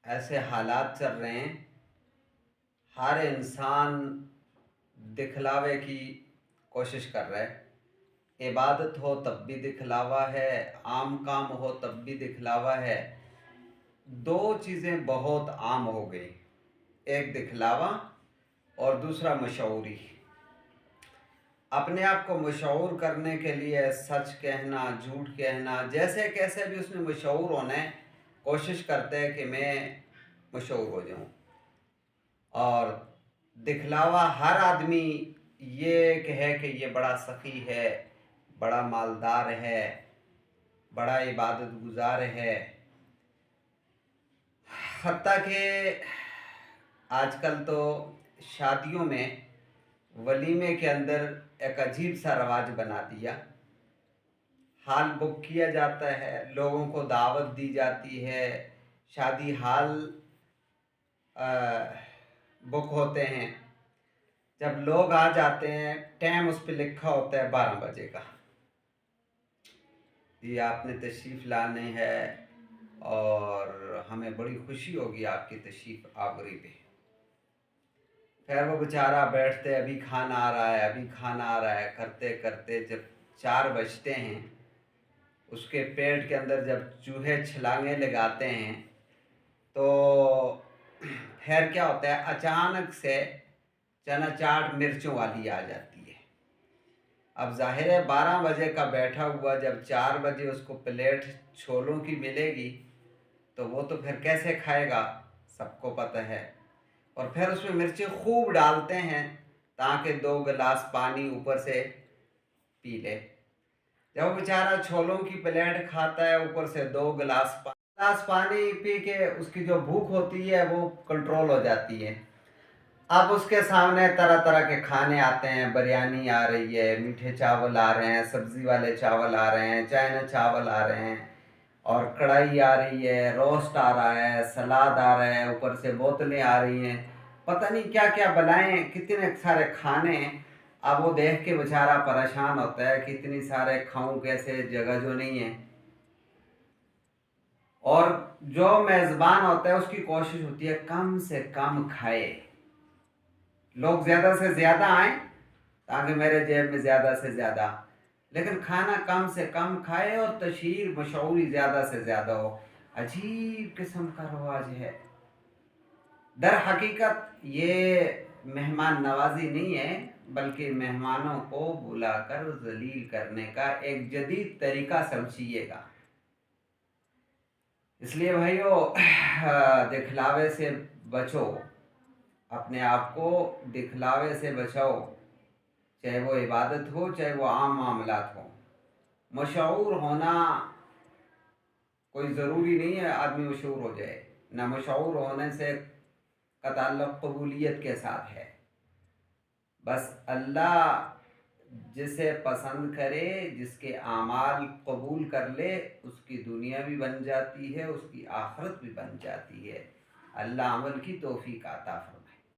ऐसे हालात चल रहे हैं, हर इंसान दिखलावे की कोशिश कर रहा है। इबादत हो तब भी दिखलावा है, आम काम हो तब भी दिखलावा है। दो चीज़ें बहुत आम हो गई, एक दिखलावा और दूसरा मशहूरी। अपने आप को मशहूर करने के लिए सच कहना, झूठ कहना, जैसे कैसे भी उसमें मशहूर होना है, कोशिश करते हैं कि मैं मशहूर हो जाऊं। और दिखलावा, हर आदमी ये कहे कि ये बड़ा सखी है, बड़ा मालदार है, बड़ा इबादत गुजार है। हत्ता कि आजकल तो शादियों में वलीमे के अंदर एक अजीब सा रवाज बना दिया। हाल बुक किया जाता है, लोगों को दावत दी जाती है, शादी हाल बुक होते हैं। जब लोग आ जाते हैं, टाइम उस पर लिखा होता है 12 बजे का, ये आपने तशरीफ़ लाने है और हमें बड़ी खुशी होगी आपकी तशरीफ़ आवरी पे। फिर वो बेचारा बैठते, अभी खाना आ रहा है, अभी खाना आ रहा है, करते करते जब 4 बजते हैं, उसके पेट के अंदर जब चूहे छलांगे लगाते हैं, तो फिर क्या होता है, अचानक से चना चाट मिर्चों वाली आ जाती है। अब जाहिर है 12 बजे का बैठा हुआ जब 4 बजे उसको प्लेट छोलों की मिलेगी, तो वो तो फिर कैसे खाएगा, सबको पता है। और फिर उसमें मिर्चें खूब डालते हैं ताकि 2 गिलास पानी ऊपर से पी ले। जब वो बेचारा छोलों की प्लेट खाता है, ऊपर से 2 गिलास पानी पी के उसकी जो भूख होती है वो कंट्रोल हो जाती है। अब उसके सामने तरह तरह के खाने आते हैं, बिरयानी आ रही है, मीठे चावल आ रहे हैं, सब्जी वाले चावल आ रहे हैं, चाइना चावल आ रहे हैं, और कढ़ाई आ रही है, रोस्ट आ रहा है, सलाद आ रहा है, ऊपर से बोतलें आ रही हैं, पता नहीं क्या क्या बनाए, कितने सारे खाने। अब वो देख के बेचारा परेशान होता है कि इतनी सारे खाऊं कैसे, जगह जो नहीं है। और जो मेज़बान होता है उसकी कोशिश होती है कम से कम खाए, लोग ज़्यादा से ज़्यादा आए ताकि मेरे जेब में ज़्यादा से ज़्यादा, लेकिन खाना कम से कम खाए और तशहीर मशहूरी ज़्यादा से ज़्यादा हो। अजीब किस्म का रवाज है। दर हकीकत ये मेहमान नवाजी नहीं है, बल्कि मेहमानों को बुलाकर जलील करने का एक जदीद तरीका समझिएगा। इसलिए भाइयों, दिखलावे से बचो, अपने आप को दिखलावे से बचाओ, चाहे वो इबादत हो, चाहे वो आम मामलात हो। मशहूर होना कोई ज़रूरी नहीं है आदमी मशहूर हो जाए, ना मशहूर होने से का ताल्लुक़ कबूलियत के साथ है। बस अल्लाह जिसे पसंद करे, जिसके आमाल कबूल कर ले, उसकी दुनिया भी बन जाती है, उसकी आखिरत भी बन जाती है। अल्लाह अमल की तौफीक अता फरमाए।